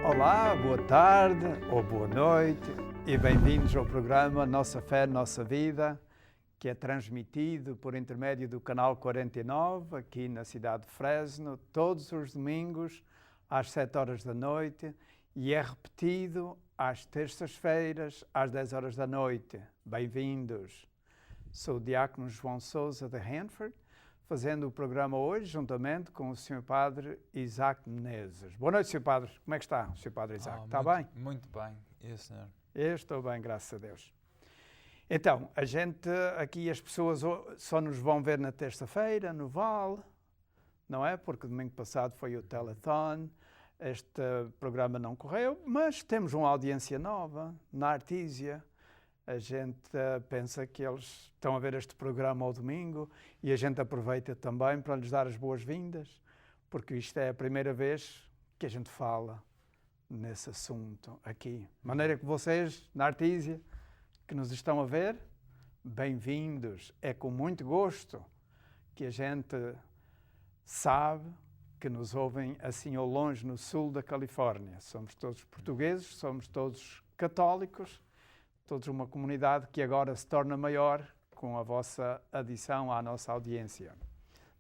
Olá, boa tarde ou boa noite e bem-vindos ao programa Nossa Fé, Nossa Vida, que é transmitido por intermédio do canal 49, aqui na cidade de Fresno, todos os domingos às 7 horas da noite e é repetido às terças-feiras às 10 horas da noite. Bem-vindos! Sou o diácono João Sousa de Hanford, fazendo o programa hoje juntamente com o Sr. Padre Isaac Menezes. Boa noite, Sr. Padre. Como é que está, Sr. Padre Isaac? Está bem? Muito bem. E o senhor? Eu estou bem, graças a Deus. Então, a gente aqui, as pessoas só nos vão ver na terça-feira, no Vale, não é? Porque domingo passado foi o Telethon, este programa não correu, mas temos uma audiência nova na Artísia. A gente pensa que eles estão a ver este programa ao domingo e a gente aproveita também para lhes dar as boas-vindas, porque isto é a primeira vez que a gente fala nesse assunto aqui. De maneira que vocês, na Artísia, que nos estão a ver, bem-vindos. É com muito gosto que a gente sabe que nos ouvem assim ao longe, no sul da Califórnia. Somos todos portugueses, somos todos católicos, todos uma comunidade que agora se torna maior com a vossa adição à nossa audiência.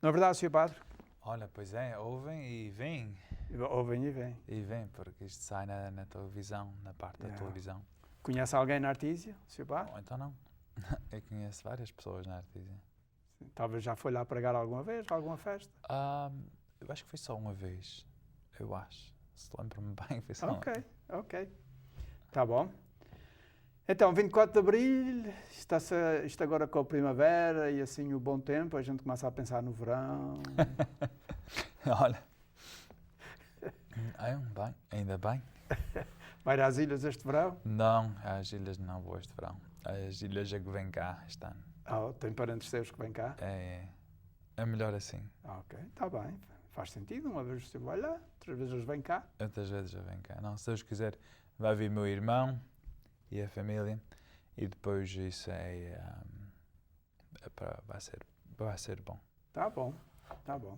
Não é verdade, Sr. Padre? Olha, pois é, ouvem e vêm. Ouvem e vêm. E vêm, porque isto sai na televisão, na parte da televisão. Conhece alguém na Artísia, Sr. Padre? Ou então não. Eu conheço várias pessoas na Artísia. Talvez já foi lá pregar alguma vez, alguma festa? Eu acho que foi só uma vez. Eu acho. Se lembro-me bem, foi só uma vez. Ok. Tá bom. Então, 24 de Abril, isto agora com a primavera e assim o bom tempo, a gente começa a pensar no verão. Olha. Bem, ainda bem. Vai às ilhas este verão? Não, às ilhas não vou este verão. As ilhas é que vêm cá este ano. Tem parentes seus que vêm cá? É melhor assim. Ok, está bem. Faz sentido. Uma vez você vai lá, outras vezes eles vêm cá. Outras vezes eu venho cá. Não, se Deus quiser, vai vir meu irmão e a família, e depois isso vai ser bom. Tá bom.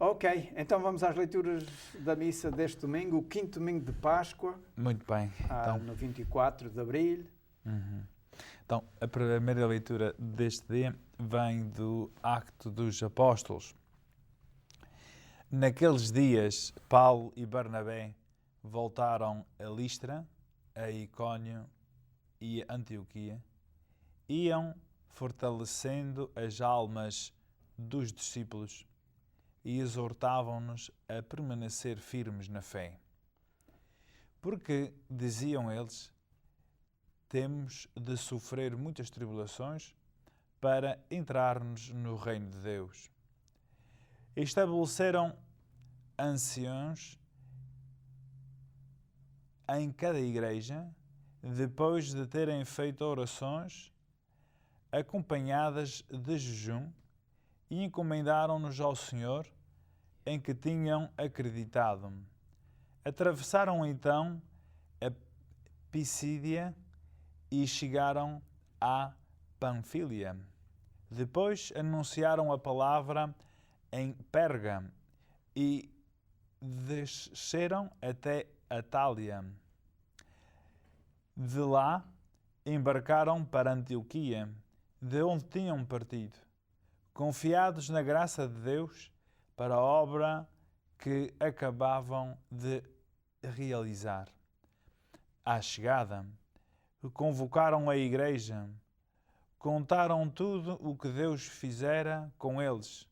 Ok, então vamos às leituras da missa deste domingo, o quinto domingo de Páscoa. Muito bem. Então, no 24 de Abril. Então, a primeira leitura deste dia vem do Acto dos Apóstolos. Naqueles dias, Paulo e Barnabé voltaram a Listra, a Icónio e a Antioquia, iam fortalecendo as almas dos discípulos e exortavam-nos a permanecer firmes na fé. Porque, diziam eles, temos de sofrer muitas tribulações para entrarmos no reino de Deus. Estabeleceram anciãos em cada igreja, depois de terem feito orações acompanhadas de jejum, e encomendaram-nos ao Senhor, em que tinham acreditado. Atravessaram então a Pisídia e chegaram à Panfília. Depois anunciaram a palavra em Perga e desceram até Atália. De lá embarcaram para Antioquia, de onde tinham partido, confiados na graça de Deus para a obra que acabavam de realizar. À chegada, convocaram a igreja, contaram tudo o que Deus fizera com eles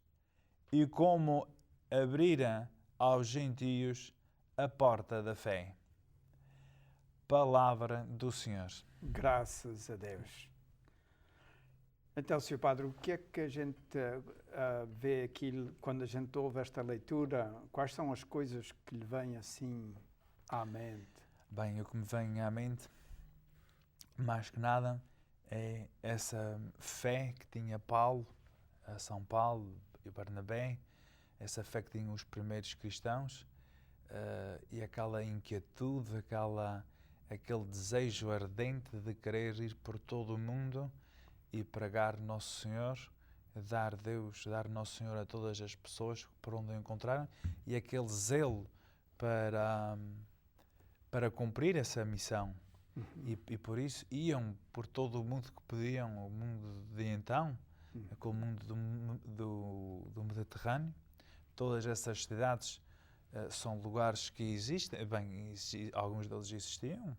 e como abrira aos gentios a porta da fé. Palavra do Senhor. Graças a Deus. Então, Sr. Padre, o que é que a gente vê aqui quando a gente ouve esta leitura? Quais são as coisas que lhe vêm assim à mente? Bem, o que me vem à mente, mais que nada, é essa fé que tinha Paulo, São Paulo e Barnabé, essa fé que tinham os primeiros cristãos, e aquela inquietude, aquele desejo ardente de querer ir por todo o mundo e pregar Nosso Senhor, dar Nosso Senhor a todas as pessoas por onde o encontrarem, e aquele zelo para para cumprir essa missão. Uhum. E por isso iam por todo o mundo que podiam, o mundo de então, aquele mundo do Mediterrâneo. Todas essas cidades são lugares que existem, bem, alguns deles existiam.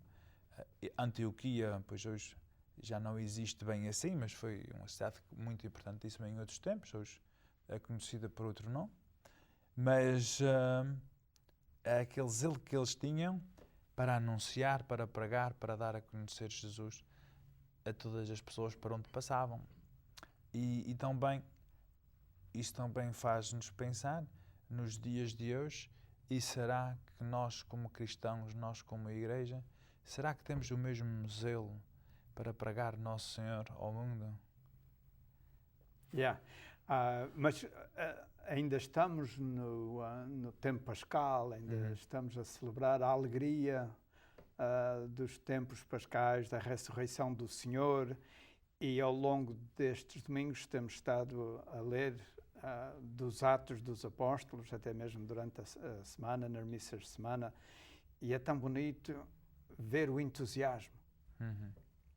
Antioquia, pois hoje já não existe bem assim, mas foi uma cidade muito importantíssima em outros tempos, hoje é conhecida por outro nome. Mas é aquele zelo que eles tinham para anunciar, para pregar, para dar a conhecer Jesus a todas as pessoas por onde passavam. E também, isso também faz-nos pensar nos dias de hoje, e será que nós como cristãos, nós como igreja, será que temos o mesmo zelo para pregar Nosso Senhor ao mundo? Mas ainda estamos no tempo pascal, ainda estamos a celebrar a alegria dos tempos pascais, da ressurreição do Senhor, e ao longo destes domingos temos estado a ler dos Atos dos Apóstolos, até mesmo durante a semana, nas missas de semana, e é tão bonito ver o entusiasmo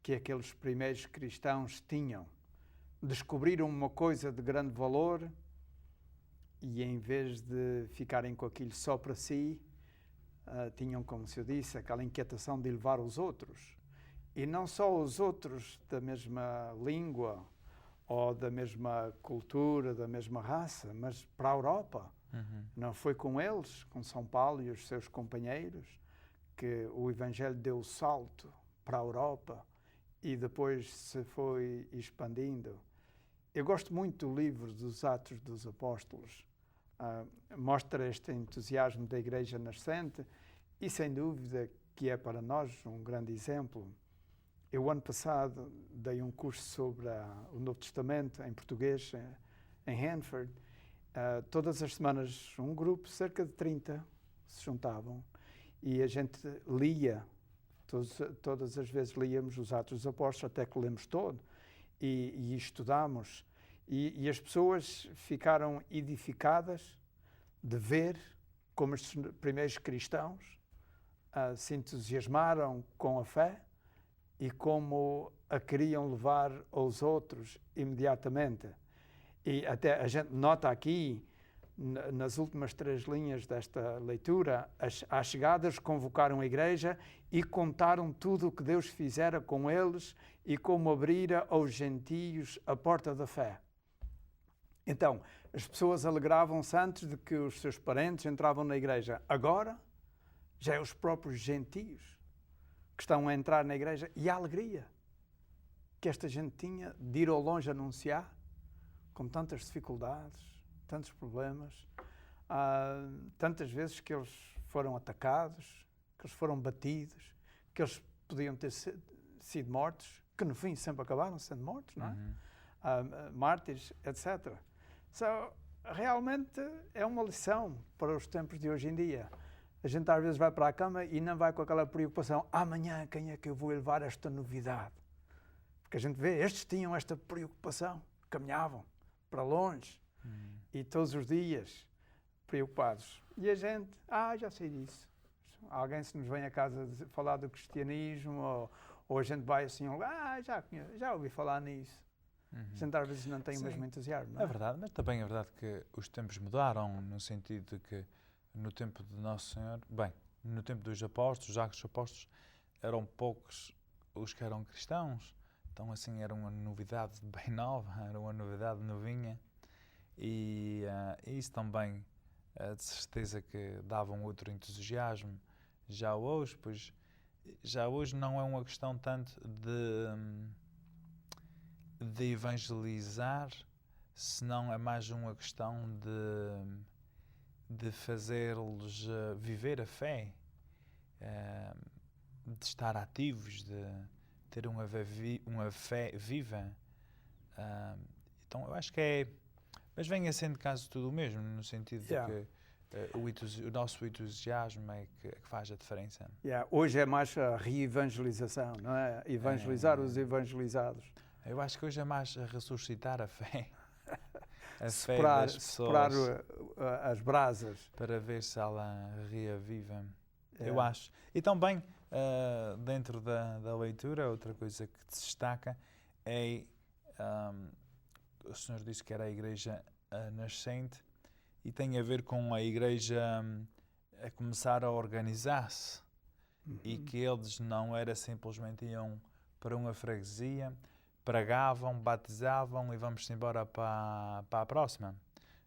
que aqueles primeiros cristãos tinham. Descobriram uma coisa de grande valor e, em vez de ficarem com aquilo só para si, tinham, como se eu disse, aquela inquietação de levar os outros. E não só os outros da mesma língua ou da mesma cultura, da mesma raça, mas para a Europa. Não foi com eles, com São Paulo e os seus companheiros, que o Evangelho deu o salto para a Europa e depois se foi expandindo. Eu gosto muito do livro dos Atos dos Apóstolos. Mostra este entusiasmo da Igreja nascente e, sem dúvida, que é para nós um grande exemplo. Eu, ano passado, dei um curso sobre o Novo Testamento em português em Hanford. Todas as semanas um grupo, cerca de 30, se juntavam e a gente lia, todas as vezes líamos os Atos dos Apóstolos, até que lemos todo, e estudámos. E as pessoas ficaram edificadas de ver como os primeiros cristãos se entusiasmaram com a fé e como a queriam levar aos outros imediatamente. E até a gente nota aqui, nas últimas 3 linhas desta leitura, às chegadas convocaram a igreja e contaram tudo o que Deus fizera com eles e como abrira aos gentios a porta da fé. Então, as pessoas alegravam-se antes de que os seus parentes entravam na igreja. Agora, já é os próprios gentios que estão a entrar na igreja, e a alegria que esta gente tinha de ir ao longe anunciar, com tantas dificuldades, tantos problemas, tantas vezes que eles foram atacados, que eles foram batidos, que eles podiam ter sido mortos, que no fim sempre acabaram sendo mortos, não é? Mártires, etc. Realmente é uma lição para os tempos de hoje em dia. A gente às vezes vai para a cama e não vai com aquela preocupação, amanhã quem é que eu vou levar esta novidade? Porque a gente vê, estes tinham esta preocupação, caminhavam para longe e todos os dias preocupados. E a gente, já sei disso. Alguém se nos vem a casa falar do cristianismo ou a gente vai assim, já ouvi falar nisso. A gente às vezes não tem o mesmo entusiasmo. Não é? É verdade, mas também é verdade que os tempos mudaram, no sentido de que no tempo de Nosso Senhor, no tempo dos apóstolos, já que os apóstolos eram poucos os que eram cristãos, então assim era uma novidade bem nova, era uma novidade novinha, e isso também de certeza que dava um outro entusiasmo. Já hoje não é uma questão tanto de evangelizar, senão é mais uma questão de fazê-los viver a fé, de estar ativos, de ter uma fé viva. Então eu acho que é... Mas venha sendo caso tudo o mesmo, no sentido de que o nosso entusiasmo é que faz a diferença. Hoje é mais a re-evangelização, não é? Evangelizar os evangelizados. Eu acho que hoje é mais a ressuscitar a fé. Separar as brasas. Para ver se ela reaviva. eu acho. E também, dentro da leitura, outra coisa que destaca é, o Senhor disse que era a igreja nascente, e tem a ver com a igreja a começar a organizar-se, e que eles não era simplesmente iam para uma freguesia, pregavam, batizavam e vamos embora para a próxima.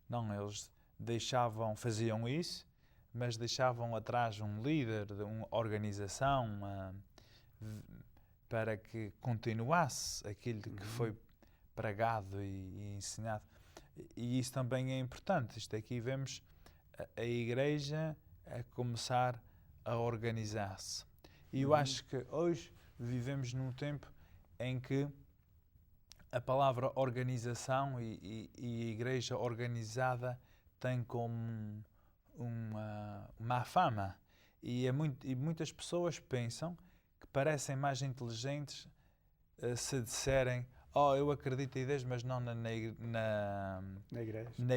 Não, eles faziam isso, mas deixavam atrás um líder, uma organização, para que continuasse aquilo que foi pregado e ensinado. E isso também é importante. Isto aqui vemos a igreja a começar a organizar-se. E eu acho que hoje vivemos num tempo em que a palavra organização e a igreja organizada tem como uma má fama. E muitas pessoas pensam que parecem mais inteligentes se disserem: eu acredito em Deus, mas não na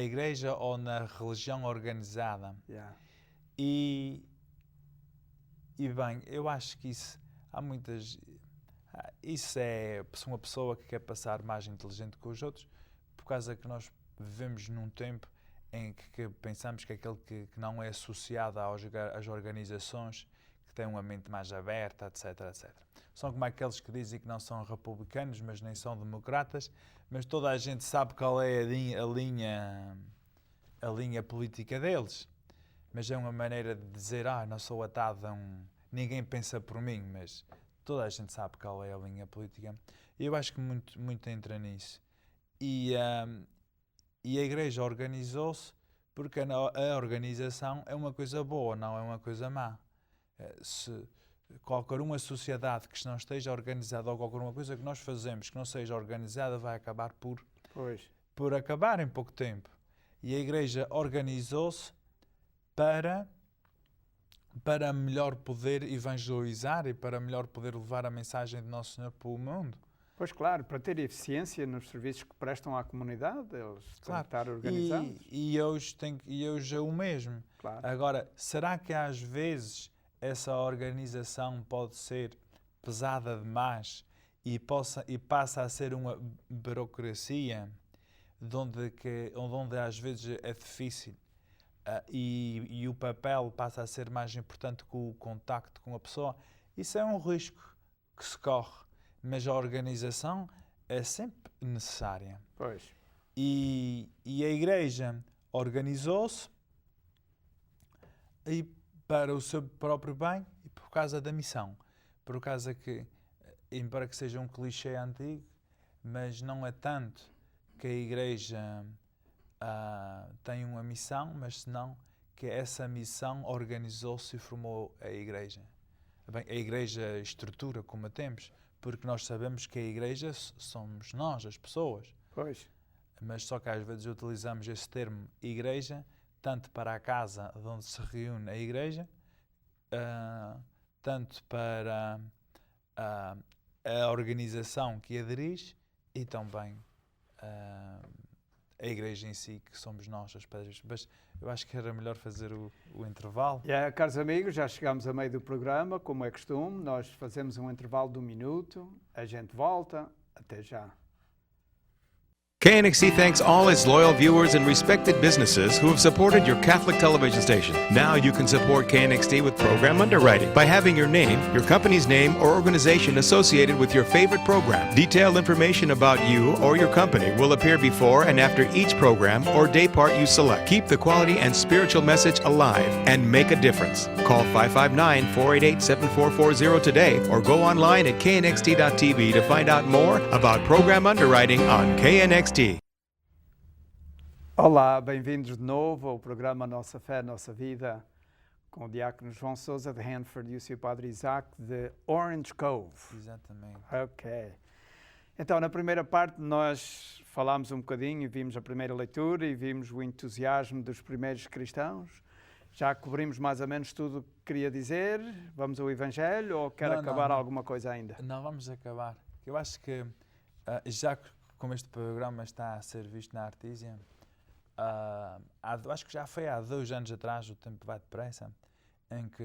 igreja ou na religião organizada. Yeah. E bem, eu acho que isso é uma pessoa que quer passar mais inteligente que os outros, por causa que nós vivemos num tempo em que pensamos que aquele que não é associado às organizações, que tem uma mente mais aberta, etc, etc. São como aqueles que dizem que não são republicanos, mas nem são democratas, mas toda a gente sabe qual é a linha política deles. Mas é uma maneira de dizer: não sou atado ninguém pensa por mim, mas toda a gente sabe qual é a linha política. E eu acho que muito entra nisso. E a igreja organizou-se porque a organização é uma coisa boa, não é uma coisa má. Se qualquer uma sociedade que não esteja organizada, ou qualquer uma coisa que nós fazemos que não seja organizada, vai acabar por acabar em pouco tempo. E a igreja organizou-se para melhor poder evangelizar e para melhor poder levar a mensagem de Nosso Senhor para o mundo. Pois claro, para ter eficiência nos serviços que prestam à comunidade, eles têm que estar organizados. E hoje é o mesmo. Claro. Agora, será que às vezes essa organização pode ser pesada demais e passa a ser uma burocracia onde às vezes é difícil e o papel passa a ser mais importante que o contacto com a pessoa? Isso é um risco que se corre, mas a organização é sempre necessária. Pois. E a igreja organizou-se para o seu próprio bem e por causa da missão. Por causa que, embora que seja um clichê antigo, mas não é tanto que a igreja tem uma missão, mas senão que essa missão organizou-se e formou a igreja. Bem, a igreja estrutura como a temos, porque nós sabemos que a igreja somos nós, as pessoas. Pois. Mas só que às vezes utilizamos esse termo igreja, tanto para a casa onde se reúne a igreja, tanto para a organização que a dirige e também a igreja em si, que somos nós, as pedras. Mas eu acho que era melhor fazer o intervalo. Caros amigos, já chegamos a meio do programa, como é costume, nós fazemos um intervalo de 1 minuto, a gente volta, até já. KNXT thanks all its loyal viewers and respected businesses who have supported your Catholic television station. Now you can support KNXT with program underwriting by having your name, your company's name, or organization associated with your favorite program. Detailed information about you or your company will appear before and after each program or day part you select. Keep the quality and spiritual message alive and make a difference. Call 559-488-7440 today or go online at knxt.tv to find out more about program underwriting on KNXT. Olá, bem-vindos de novo ao programa Nossa Fé, Nossa Vida, com o diácono João Sousa de Hanford e o seu padre Isaac de Orange Cove. Exatamente. Ok. Então, na primeira parte nós falámos um bocadinho e vimos a primeira leitura e vimos o entusiasmo dos primeiros cristãos. Já cobrimos mais ou menos tudo o que queria dizer. Vamos ao Evangelho ou quer acabar alguma coisa ainda? Não, vamos acabar. Eu acho que, já como este programa está a ser visto na Artesia, acho que já foi há 2 anos atrás, o tempo vai depressa, em que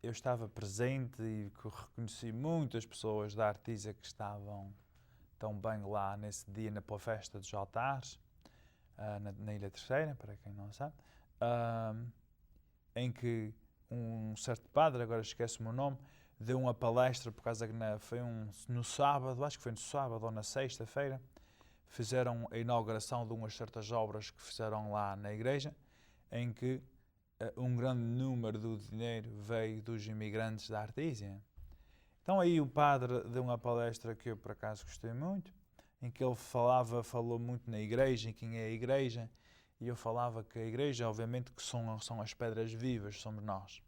eu estava presente e reconheci muitas pessoas da Artesia que estavam tão bem lá nesse dia na festa dos altares, na Ilha Terceira, para quem não sabe, em que um certo padre, agora esqueço-me o nome, deu uma palestra por causa que foi no sábado, acho que foi no sábado ou na sexta-feira, fizeram a inauguração de umas certas obras que fizeram lá na igreja, em que um grande número do dinheiro veio dos imigrantes da Artesia. Então aí o padre deu uma palestra que eu por acaso gostei muito, em que ele falou muito na igreja, em quem é a igreja, e eu falava que a igreja, obviamente, que são as pedras vivas, somos nós.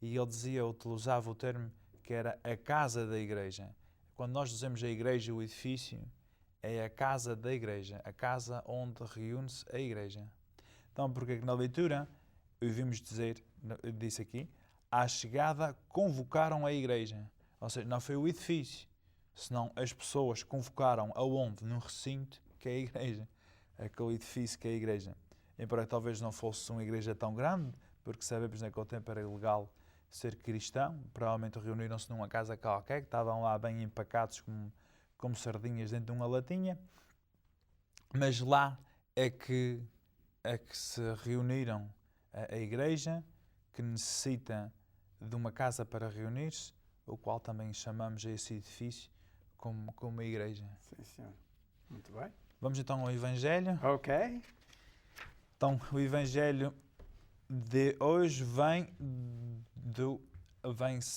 E ele utilizava o termo que era a casa da igreja. Quando nós dizemos a igreja, o edifício, é a casa da igreja, a casa onde reúne-se a igreja. Então, porque na leitura, ouvimos dizer, disse aqui, à chegada convocaram a igreja. Ou seja, não foi o edifício, senão as pessoas convocaram aonde? Num recinto que é a igreja. Aquele edifício que é a igreja. Embora talvez não fosse uma igreja tão grande, porque sabemos que naquele tempo era ilegal ser cristão, provavelmente reuniram-se numa casa qualquer, que estavam lá bem empacados como sardinhas dentro de uma latinha, mas lá é que se reuniram a igreja, que necessita de uma casa para reunir-se, o qual também chamamos a esse edifício como a igreja. Sim, senhor. Muito bem. Vamos então ao Evangelho. Ok. Então, o Evangelho de hoje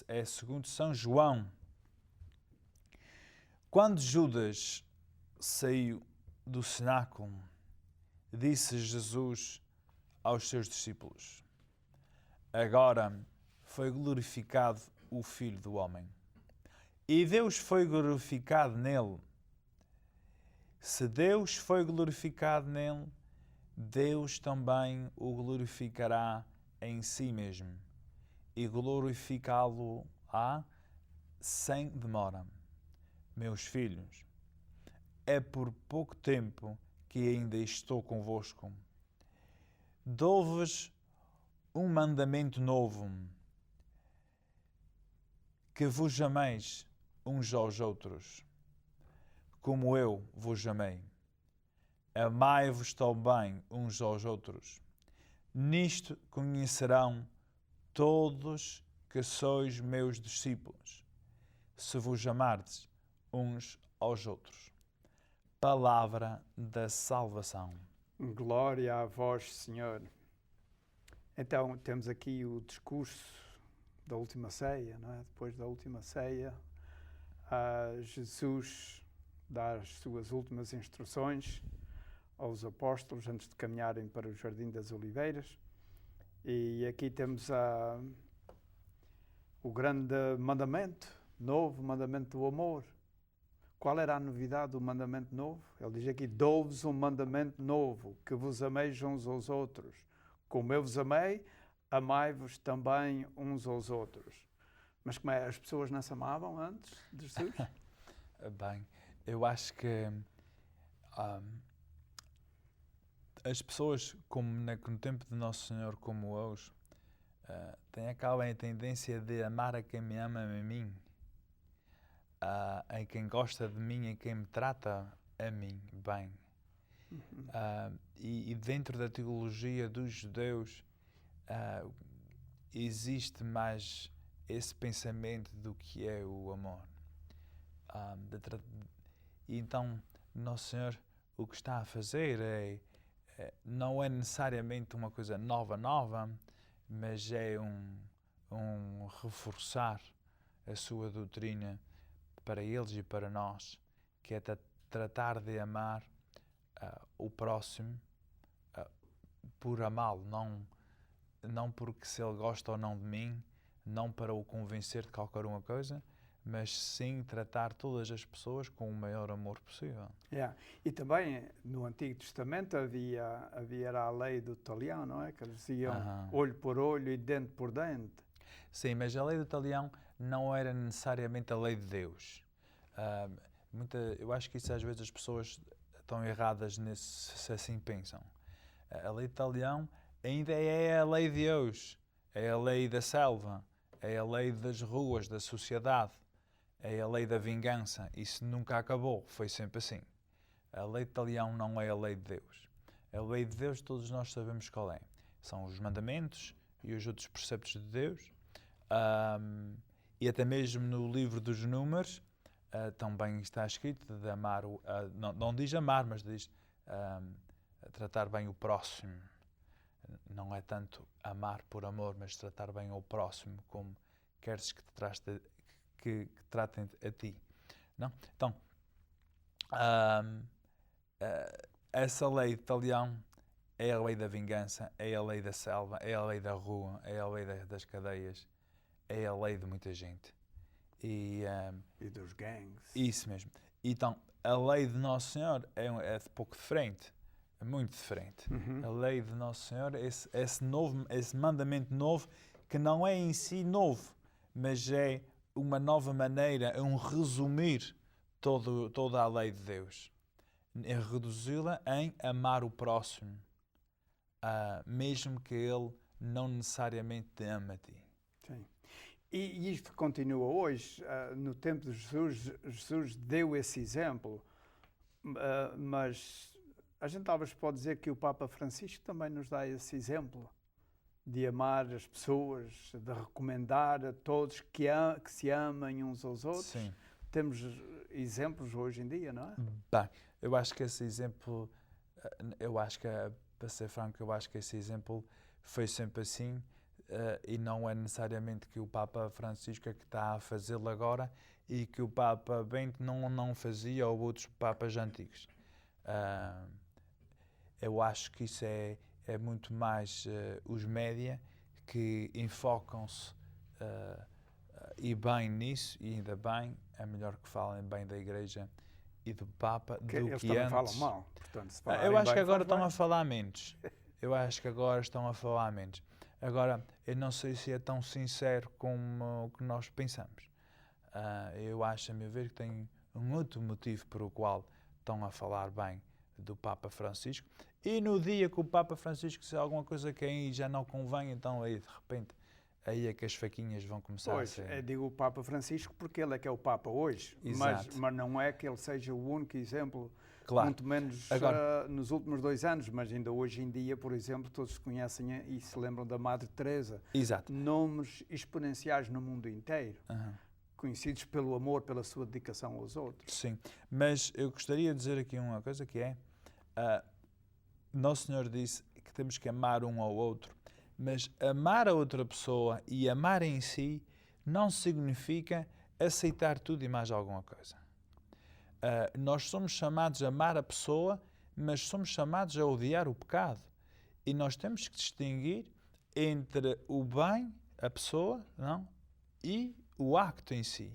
é segundo São João. Quando Judas saiu do cenáculo, disse Jesus aos seus discípulos: agora foi glorificado o Filho do Homem, e Deus foi glorificado nele. Se Deus foi glorificado nele, Deus também o glorificará em si mesmo, e glorificá-lo-á sem demora. Meus filhos, é por pouco tempo que ainda estou convosco. Dou-vos um mandamento novo, que vos ameis uns aos outros, como eu vos amei. Amai-vos também uns aos outros. Nisto conhecerão todos que sois meus discípulos, se vos amardes uns aos outros. Palavra da salvação. Glória a vós, Senhor. Então, temos aqui o discurso da última ceia, não é? Depois da última ceia, Jesus dá as suas últimas instruções aos apóstolos antes de caminharem para o Jardim das Oliveiras. E aqui temos o grande mandamento, novo mandamento do amor. Qual era a novidade do mandamento novo? Ele diz aqui: dou-vos um mandamento novo, que vos ameis uns aos outros. Como eu vos amei, amai-vos também uns aos outros. Mas como é? As pessoas não se amavam antes de Jesus? Bem, eu acho que as pessoas, como no tempo de Nosso Senhor, como hoje, têm aquela tendência de amar a quem me ama a mim, a quem gosta de mim, a quem me trata a mim bem. E dentro da teologia dos judeus existe mais esse pensamento do que é o amor. E então, Nosso Senhor o que está a fazer não é necessariamente uma coisa nova, mas é um reforçar a sua doutrina para eles e para nós, que é tratar de amar o próximo por amá-lo, não porque se ele gosta ou não de mim, não para o convencer de qualquer uma coisa, mas sim tratar todas as pessoas com o maior amor possível. Yeah. E também no Antigo Testamento havia a lei do talião, não é? Que eles diziam olho por olho e dente por dente. Sim, mas a lei do talião não era necessariamente a lei de Deus. Eu acho que isso às vezes as pessoas estão erradas se assim pensam. A lei do talião ainda é a lei de Deus, é a lei da selva, é a lei das ruas, da sociedade, é a lei da vingança. Isso nunca acabou, foi sempre assim. A lei de Talião não é a lei de Deus. A lei de Deus todos nós sabemos qual é. São os mandamentos e os outros preceptos de Deus. E até mesmo no livro dos Números também está escrito de amar, não diz amar, mas diz tratar bem o próximo. Não é tanto amar por amor, mas tratar bem o próximo como queres que te tratem a ti. Não? Então, essa lei de Talião é a lei da vingança, é a lei da selva, é a lei da rua, é a lei das cadeias, é a lei de muita gente. E dos gangues. Isso mesmo. Então, a lei de Nosso Senhor é de pouco diferente, é muito diferente. A lei de Nosso Senhor, esse mandamento novo, que não é em si novo, mas é uma nova maneira, é um resumir toda a lei de Deus. É reduzi-la em amar o próximo, mesmo que ele não necessariamente te ama a ti. Sim. E isto continua hoje. No tempo de Jesus deu esse exemplo, mas a gente talvez pode dizer que o Papa Francisco também nos dá esse exemplo de amar as pessoas, de recomendar a todos que se amem uns aos outros. Sim. Temos exemplos hoje em dia, não é? Bem, eu acho que esse exemplo, para ser franco, eu acho que esse exemplo foi sempre assim. E não é necessariamente que o Papa Francisco é que está a fazê-lo agora e que o Papa Bento não fazia ou outros Papas antigos. Eu acho que isso é muito mais os média que enfocam-se e bem nisso, e ainda bem, é melhor que falem bem da Igreja e do Papa do que eles antes. também falam mal, portanto, se Eu acho que agora estão a falar menos. Eu acho que agora estão a falar menos. Agora, eu não sei se é tão sincero como o que nós pensamos. Eu acho, a meu ver, que tem um outro motivo por o qual estão a falar bem do Papa Francisco. E no dia que o Papa Francisco disser alguma coisa que aí já não convém, então aí, de repente, aí é que as faquinhas vão começar a ser... Pois, digo o Papa Francisco porque ele é que é o Papa hoje, mas não é que ele seja o único exemplo. Claro. Muito menos agora, nos últimos 2 anos, mas ainda hoje em dia, por exemplo, todos conhecem e se lembram da Madre Teresa. Exato. Nomes exponenciais no mundo inteiro, conhecidos pelo amor, pela sua dedicação aos outros. Sim, mas eu gostaria de dizer aqui uma coisa que é, Nosso Senhor disse que temos que amar um ao outro, mas amar a outra pessoa e amar em si não significa aceitar tudo e mais alguma coisa. Nós somos chamados a amar a pessoa, mas somos chamados a odiar o pecado. E nós temos que distinguir entre o bem, a pessoa, não, e o acto em si.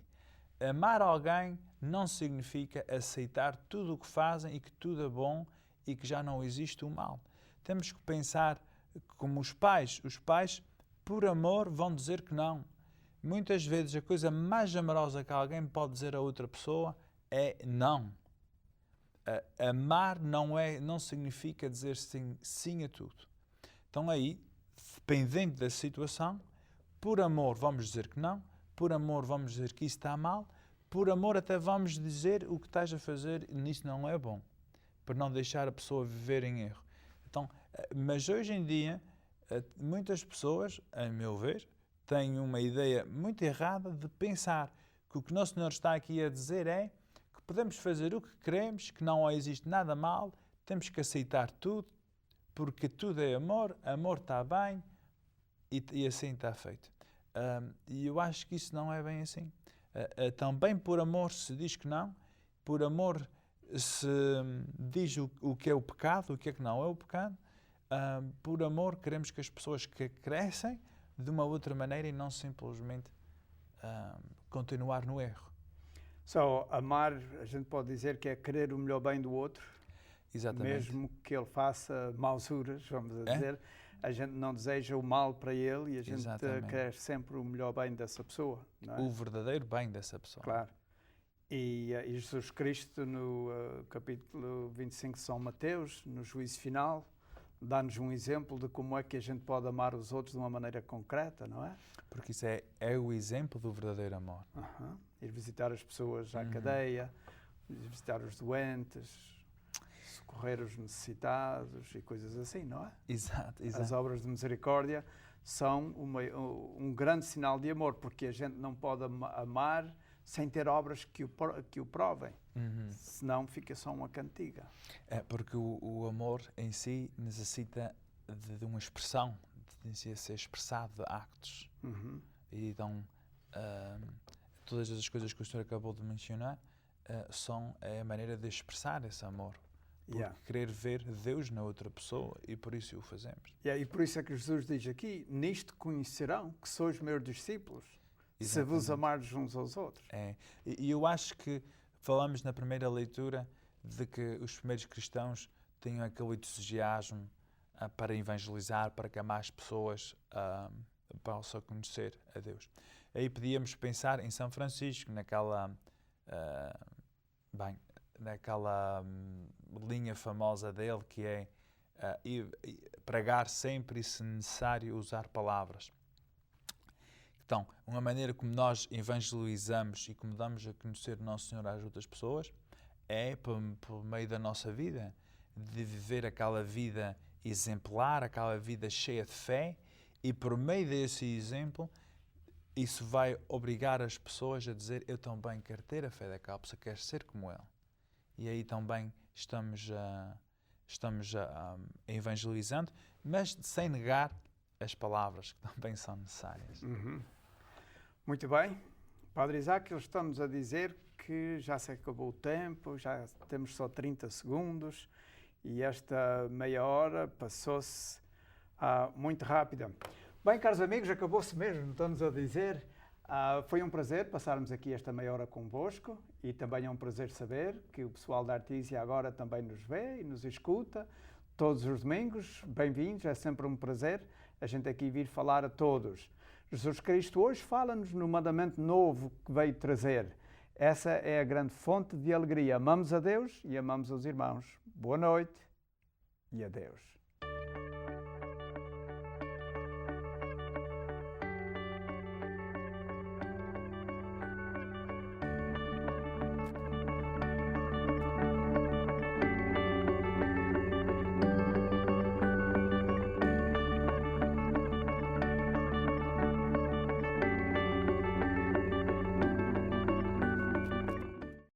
Amar alguém não significa aceitar tudo o que fazem e que tudo é bom e que já não existe o mal. Temos que pensar como os pais. Os pais, por amor, vão dizer que não. Muitas vezes a coisa mais amorosa que alguém pode dizer a outra pessoa é não. Amar não significa dizer sim a tudo. Então aí, dependendo da situação, por amor vamos dizer que não, por amor vamos dizer que isso está mal, por amor até vamos dizer o que estás a fazer nisso não é bom, para não deixar a pessoa viver em erro. Então, mas hoje em dia, muitas pessoas, a meu ver, têm uma ideia muito errada de pensar que o que Nosso Senhor está aqui a dizer é que podemos fazer o que queremos, que não existe nada mal, temos que aceitar tudo, porque tudo é amor, amor está bem e assim está feito. E eu acho que isso não é bem assim. Também por amor se diz que não, por amor se diz o que é o pecado, o que é que não é o pecado. Por amor queremos que as pessoas que crescem de uma outra maneira e não simplesmente continuar no erro. Amar, a gente pode dizer que é querer o melhor bem do outro. Exatamente. Mesmo que ele faça mausuras, vamos dizer, a gente não deseja o mal para ele e a gente quer sempre o melhor bem dessa pessoa. Não é? O verdadeiro bem dessa pessoa. Claro. E Jesus Cristo, no capítulo 25 de São Mateus, no juízo final, dá-nos um exemplo de como é que a gente pode amar os outros de uma maneira concreta, não é? Porque isso é o exemplo do verdadeiro amor. Ir visitar as pessoas à cadeia, ir visitar os doentes, socorrer os necessitados e coisas assim, não é? Exato. As obras de misericórdia são um grande sinal de amor, porque a gente não pode amar sem ter obras que o provem, senão fica só uma cantiga. É porque o amor em si necessita de uma expressão, de ser expressado de actos. E então, todas as coisas que o senhor acabou de mencionar é a maneira de expressar esse amor. Porque querer ver Deus na outra pessoa, e por isso o fazemos. E por isso é que Jesus diz aqui, nisto conhecerão que sois meus discípulos, se vos amardes uns aos outros. E eu acho que falamos na primeira leitura de que os primeiros cristãos tinham aquele entusiasmo para evangelizar, para que mais pessoas possam conhecer a Deus. Aí podíamos pensar em São Francisco, naquela linha famosa dele, que é pregar sempre e, se necessário, usar palavras. Então, uma maneira como nós evangelizamos e como damos a conhecer o Nosso Senhor às outras pessoas é por meio da nossa vida, de viver aquela vida exemplar, aquela vida cheia de fé, e por meio desse exemplo, isso vai obrigar as pessoas a dizer: eu também quero ter a fé daquela pessoa, quero ser como ele. E aí também estamos evangelizando, mas sem negar as palavras que também são necessárias. Muito bem. Padre Isaac, eles estão-nos a dizer que já se acabou o tempo, já temos só 30 segundos e esta meia hora passou-se muito rápida. Bem, caros amigos, acabou-se mesmo, estão-nos a dizer. Foi um prazer passarmos aqui esta meia hora convosco e também é um prazer saber que o pessoal da Artesia agora também nos vê e nos escuta todos os domingos. Bem-vindos, é sempre um prazer a gente aqui vir falar a todos. Jesus Cristo hoje fala-nos no mandamento novo que veio trazer. Essa é a grande fonte de alegria. Amamos a Deus e amamos os irmãos. Boa noite e adeus.